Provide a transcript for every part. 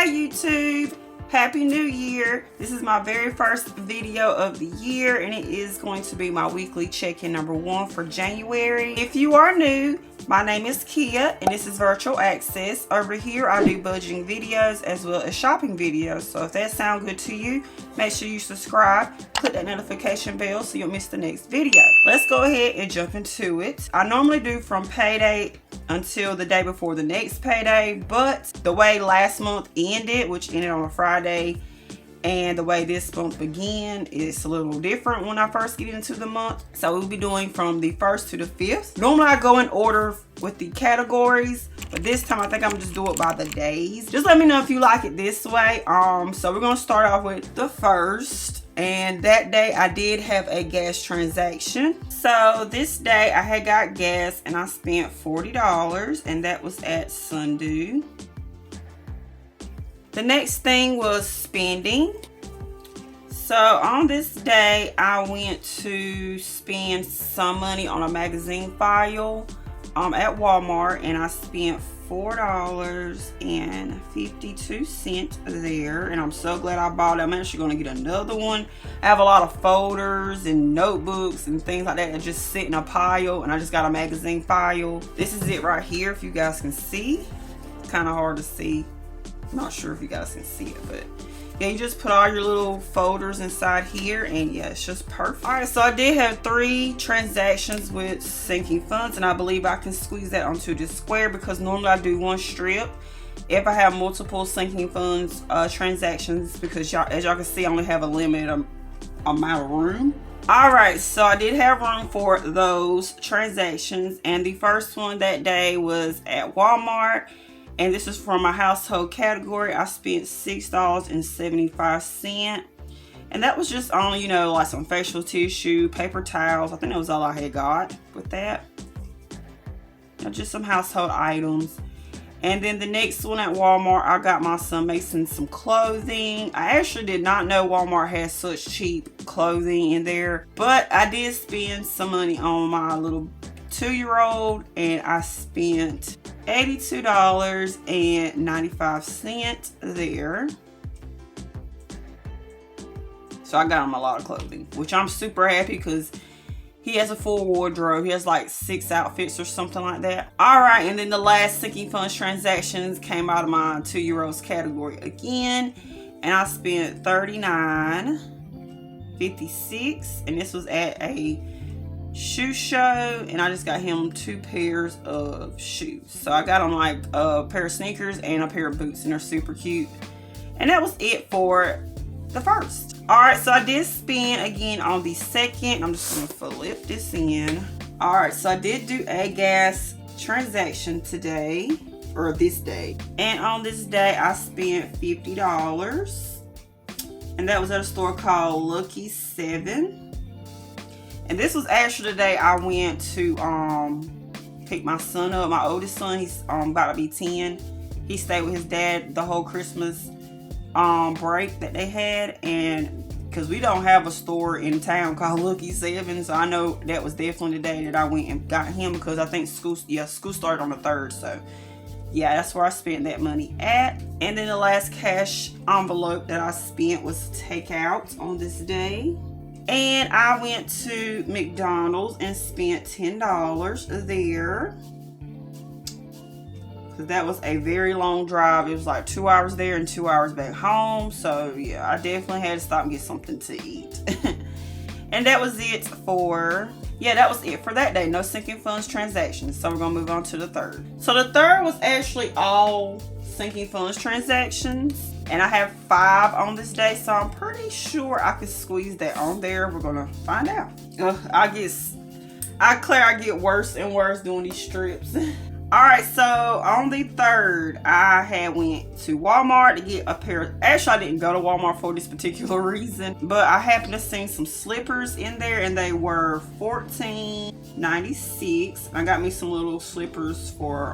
Hi YouTube, Happy New Year. This is my very first video of the year and it is going to be my weekly check-in number 1 for January. If you are new, my name is Kia and this is Virtual Access. Over here I do budgeting videos as well as shopping videos. So if that sounds good to you, make sure you subscribe, click that notification bell so you'll miss the next video. Let's go ahead and jump into it. I normally do from payday until the day before the next payday, but the way last month ended, which ended on a Friday, and the way this month began is a little different when I first get into the month. So we'll be doing from the 1st to the 5th. Normally I go in order with the categories, but this time I think I'm just do it by the days. Just let me know if you like it this way. So we're gonna start off with the 1st. And that day I did have a gas transaction. So this day I had got gas and I spent $40 and that was at Sunday. The next thing was spending. So on this day I went to spend some money on a magazine file at Walmart and I spent $4.52 there, and I'm so glad I bought it. I'm actually going to get another one. I have a lot of folders and notebooks and things like that just sit in a pile, and I just got a magazine file. This is it right here, if you guys can see. It's kind of hard to see. I'm not sure if you guys can see it, but yeah, you just put all your little folders inside here, and yeah, it's just perfect. All right, so I did have 3 transactions with sinking funds, and I believe I can squeeze that onto this square because normally I do 1 strip if I have multiple sinking funds transactions, because as y'all can see, I only have a limited amount of room. All right, so I did have room for those transactions, and the first one that day was at Walmart. And this is from my household category. I spent $6.75. And that was just only, you know, like some facial tissue, paper towels. I think that was all I had got with that. You know, just some household items. And then the next one at Walmart, I got my son Mason some clothing. I actually did not know Walmart has such cheap clothing in there. But I did spend some money on my little 2-year-old, and I spent $82.95 there. So I got him a lot of clothing, which I'm super happy because he has a full wardrobe. He has like 6 outfits or something like that. All right, and then the last sinking funds transactions came out of my 2-year-olds category again, and I spent $39.56, and this was at a shoe show, and I just got him 2 pairs of shoes. So I got him like a pair of sneakers and a pair of boots, and they're super cute. And that was it for the 1st. All right, so I did spend again on the 2nd. I'm just gonna flip this in. All right, so I did do a gas transaction today, or this day, and on this day I spent $50, and that was at a store called Lucky 7. And this was actually the day I went to pick my son up, my oldest son. He's about to be 10. He stayed with his dad the whole Christmas break that they had, and because we don't have a store in town called Lucky 7, so I know that was definitely the day that I went and got him, because I think school started on the 3rd. So yeah, that's where I spent that money at. And then the last cash envelope that I spent was takeout on this day. And I went to McDonald's and spent $10 there, because that was a very long drive. It was like 2 hours there and 2 hours back home. So yeah, I definitely had to stop and get something to eat. And that was it for, that was it for that day. No sinking funds transactions. So we're gonna move on to the 3rd. So the 3rd was actually all sinking funds transactions, and I have 5 on this day, so I'm pretty sure I could squeeze that on there. We're gonna find out. I get worse and worse doing these strips. All right, so on the 3rd, I had went to Walmart to get a pair of, actually I didn't go to Walmart for this particular reason, but I happened to see some slippers in there, and they were $14.96. I got me some little slippers for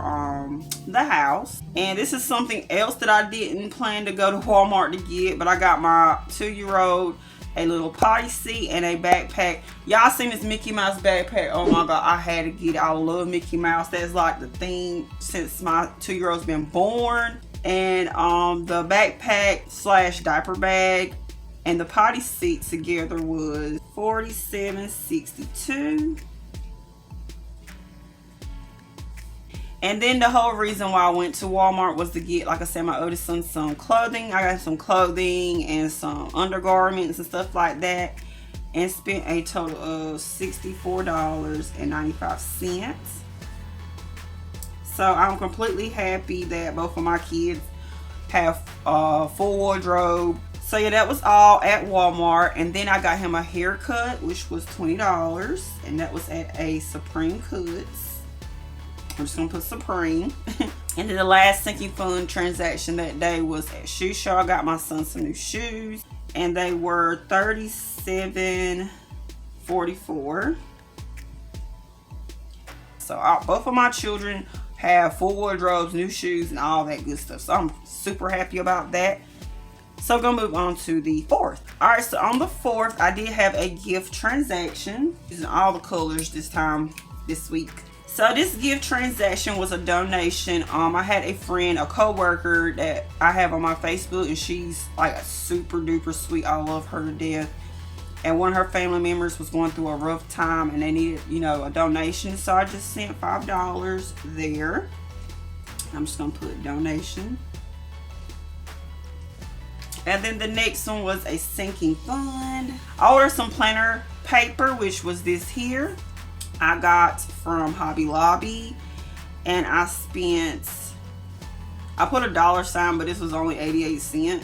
the house. And this is something else that I didn't plan to go to Walmart to get, but I got my 2-year-old a little potty seat, and a backpack. Y'all seen this Mickey Mouse backpack? Oh my god, I had to get it. I love Mickey Mouse. That's like the thing since my 2-year-old's been born. And the backpack slash diaper bag and the potty seat together was $47.62. And then the whole reason why I went to Walmart was to get, like I said, my oldest son some clothing. I got some clothing and some undergarments and stuff like that, and spent a total of $64.95. So I'm completely happy that both of my kids have a full wardrobe. So yeah, that was all at Walmart. And then I got him a haircut, which was $20, and that was at a Supreme Cuts. I'm just gonna put Supreme. And then the last sinking fund transaction that day was at Shoe Show. I got my son some new shoes, and they were $37.44. So both of my children have full wardrobes, new shoes, and all that good stuff. So I'm super happy about that. So we're gonna move on to the 4th. All right, so on the 4th, I did have a gift transaction using all the colors this week. So this gift transaction was a donation. I had a friend, a co-worker that I have on my Facebook, and she's like a super duper sweet. I love her to death. And one of her family members was going through a rough time, and they needed, a donation. So I just sent $5 there. I'm just gonna put donation. And then the next one was a sinking fund. I ordered some planner paper, which was this here. I got from Hobby Lobby, and I put a $, but this was only 88 cents.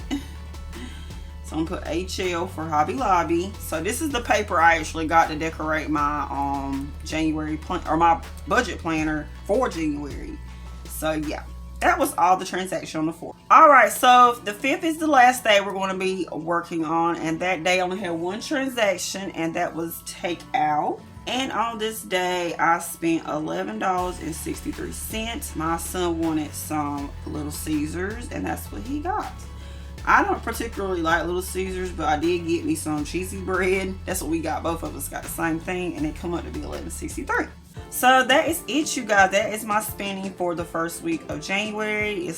So I'm gonna put HL for Hobby Lobby. So this is the paper I actually got to decorate my January my budget planner for January. So yeah, that was all the transaction on the 4th. All right, so the 5th is the last day we're going to be working on, and that day I only had one transaction, and that was takeout. And on this day, I spent $11.63. My son wanted some Little Caesars, and that's what he got. I don't particularly like Little Caesars, but I did get me some cheesy bread. That's what we got. Both of us got the same thing, and it come up to be $11.63. So that is it, you guys. That is my spending for the first week of January.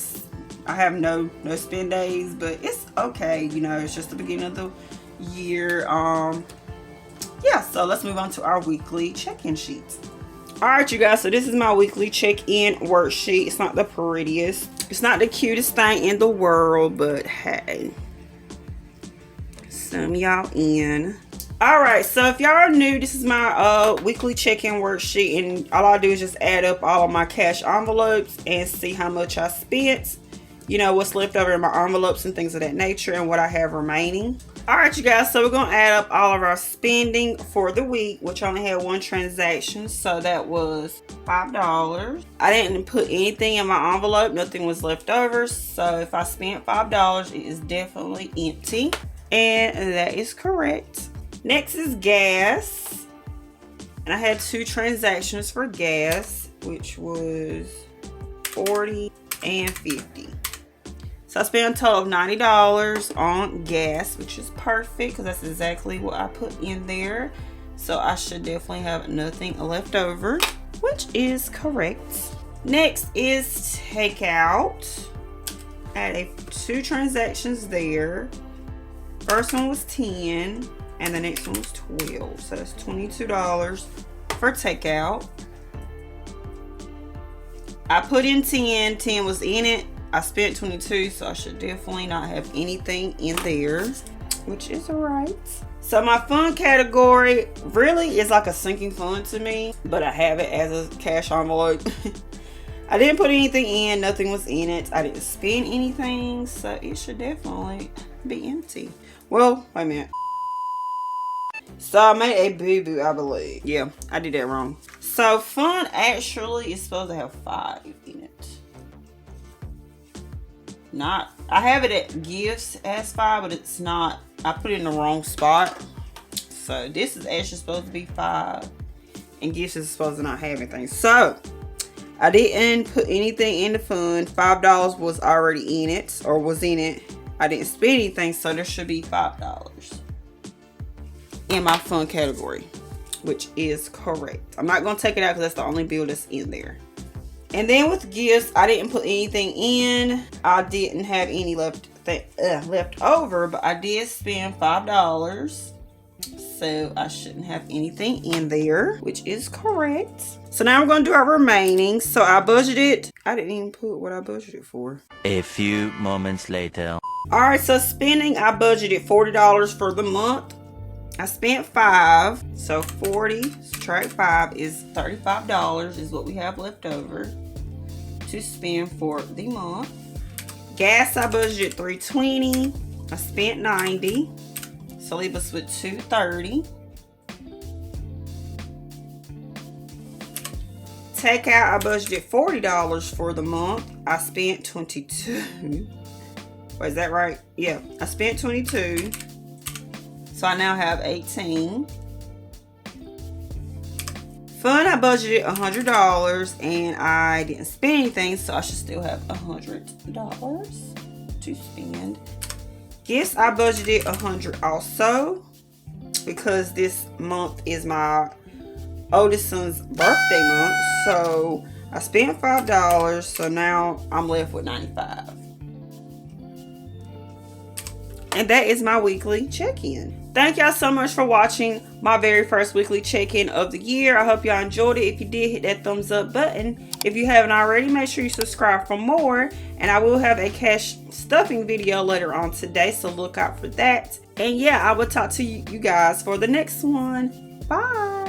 I have no spend days, but it's okay. It's just the beginning of the year. Yeah, so let's move on to our weekly check-in sheets. All right, you guys, so this is my weekly check-in worksheet. It's not the prettiest. It's not the cutest thing in the world, but hey, some y'all in. All right, so if y'all are new, this is my weekly check-in worksheet, and all I do is just add up all of my cash envelopes and see how much I spent, what's left over in my envelopes and things of that nature, and what I have remaining. All right, you guys, so we're gonna add up all of our spending for the week, which only had one transaction, so that was $5. I didn't put anything in my envelope, nothing was left over, so if I spent $5, it is definitely empty, and that is correct. Next is gas, and I had 2 transactions for gas, which was $40 and $50. So I spent a total of $90 on gas, which is perfect because that's exactly what I put in there. So I should definitely have nothing left over, which is correct. Next is takeout. I had 2 transactions there. First one was 10 and the next one was 12. So that's $22 for takeout. I put in 10. 10 was in it. I spent 22, so I should definitely not have anything in there, which is alright. So my fun category really is like a sinking fund to me, but I have it as a cash envelope. I didn't put anything in, nothing was in it. I didn't spend anything, so it should definitely be empty. Well, wait a minute. So I made a boo-boo, I believe. Yeah, I did that wrong. So fun actually is supposed to have 5 in it. I have it at gifts as 5, but it's not. I put it in the wrong spot. So this is actually supposed to be 5, and gifts is supposed to not have anything. So I didn't put anything in the fund. $5 was already in it, or was in it. I didn't spend anything, so there should be $5 in my fun category, which is correct. I'm not gonna take it out because that's the only bill that's in there. And then with gifts, I didn't put anything in. I didn't have any left over, but I did spend $5. So I shouldn't have anything in there, which is correct. So now we're going to do our remaining. So I budgeted. I didn't even put what I budgeted for. A few moments later. Alright, so spending, I budgeted $40 for the month. I spent $5. So 40 subtract 5 is $35 is what we have left over to spend for the month. Gas, I budgeted $3.20. I spent $90. So leave us with $2.30. Takeout, I budgeted $40 for the month. I spent $22. Wait, is that right? Yeah, I spent $22. So I now have $18. Fun, I budgeted $100 and I didn't spend anything, so I should still have $100 to spend. Gifts, I budgeted $100 also because this month is my oldest son's birthday month. So I spent $5, so now I'm left with $95. And that is my weekly check-in. Thank y'all so much for watching my very first weekly check-in of the year. I hope y'all enjoyed it. If you did, hit that thumbs up button. If you haven't already, make sure you subscribe for more. And I will have a cash stuffing video later on today, so look out for that. And yeah, I will talk to you guys for the next one. Bye.